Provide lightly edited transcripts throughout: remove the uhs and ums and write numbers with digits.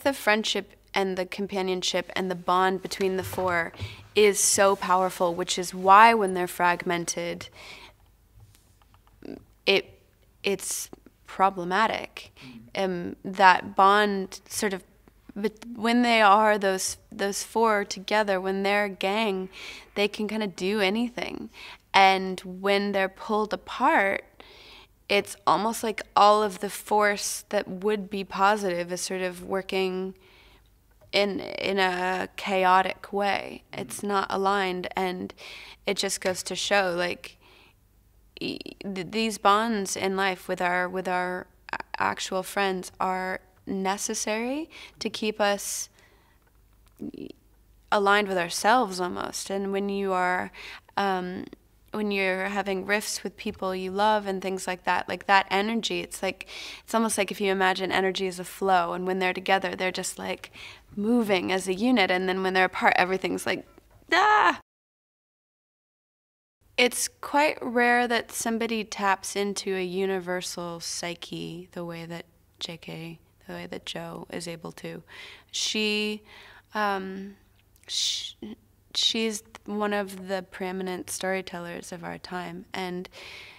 The friendship and the companionship and the bond between the four is so powerful, which is why when they're fragmented, it's problematic. That bond sort of, but when they are those four together, when they're a gang, they can kind of do anything. And when they're pulled apart, it's almost like all of the force that would be positive is sort of working in a chaotic way. It's not aligned, and it just goes to show, like, these bonds in life with our actual friends are necessary to keep us aligned with ourselves almost. And when you are when you're having riffs with people you love and things like that energy, it's almost like if you imagine energy as a flow, and when they're together, they're just like moving as a unit, and then when they're apart, everything's like, ah! It's quite rare that somebody taps into a universal psyche the way that Jo is able to. She's one of the preeminent storytellers of our time, and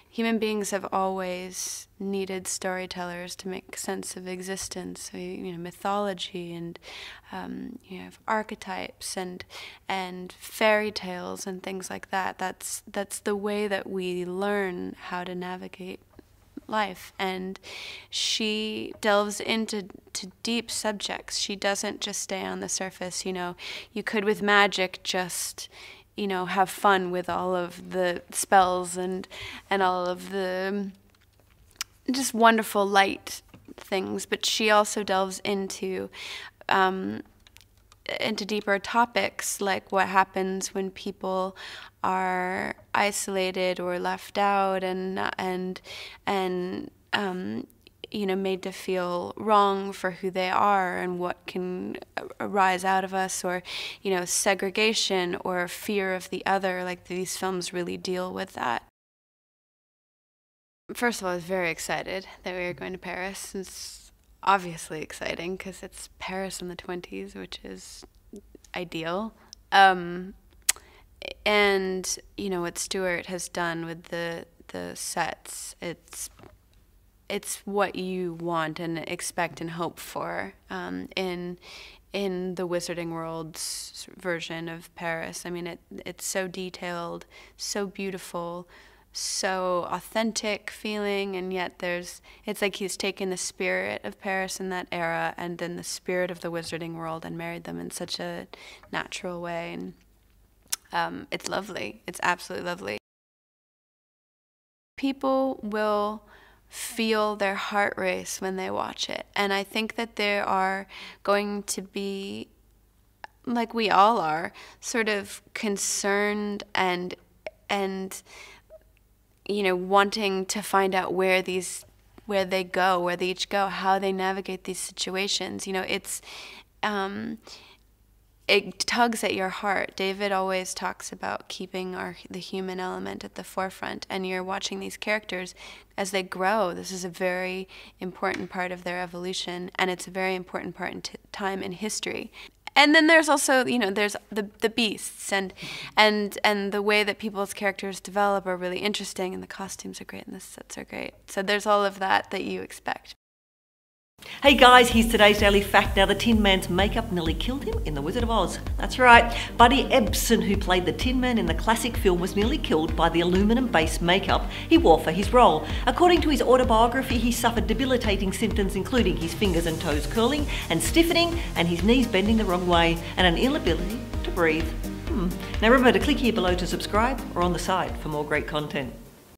human beings have always needed storytellers to make sense of existence. So, mythology, and you have archetypes and fairy tales and things like that. That's the way that we learn how to navigate life. And she delves into deep subjects. She doesn't just stay on the surface. You could with magic just have fun with all of the spells and all of the just wonderful light things, but she also delves into deeper topics, like what happens when people are isolated or left out and made to feel wrong for who they are, and what can arise out of us, or segregation or fear of the other. Like, these films really deal with that. First of all, I was very excited that we were going to Paris. It's obviously exciting because it's Paris in the 20s, which is ideal. And what Stuart has done with the sets, it's what you want and expect and hope for in the Wizarding World's version of Paris. I mean, it's so detailed, so beautiful, so authentic feeling, and yet it's like he's taken the spirit of Paris in that era and then the spirit of the Wizarding World and married them in such a natural way. And it's lovely. It's absolutely lovely. People will feel their heart race when they watch it. And I think that they are going to be, like we all are, sort of concerned and wanting to find out where they each go, how they navigate these situations. It tugs at your heart. David always talks about keeping the human element at the forefront, and you're watching these characters as they grow. This is a very important part of their evolution, and it's a very important part in time in history. And then there's also, there's the beasts, and the way that people's characters develop are really interesting, and the costumes are great, and the sets are great. So there's all of that you expect. Hey guys, here's today's Daily Fact. Now, the Tin Man's makeup nearly killed him in The Wizard of Oz. That's right, Buddy Ebsen, who played the Tin Man in the classic film, was nearly killed by the aluminum-based makeup he wore for his role. According to his autobiography, he suffered debilitating symptoms, including his fingers and toes curling and stiffening, and his knees bending the wrong way, and an inability to breathe. Now remember to click here below to subscribe, or on the side for more great content.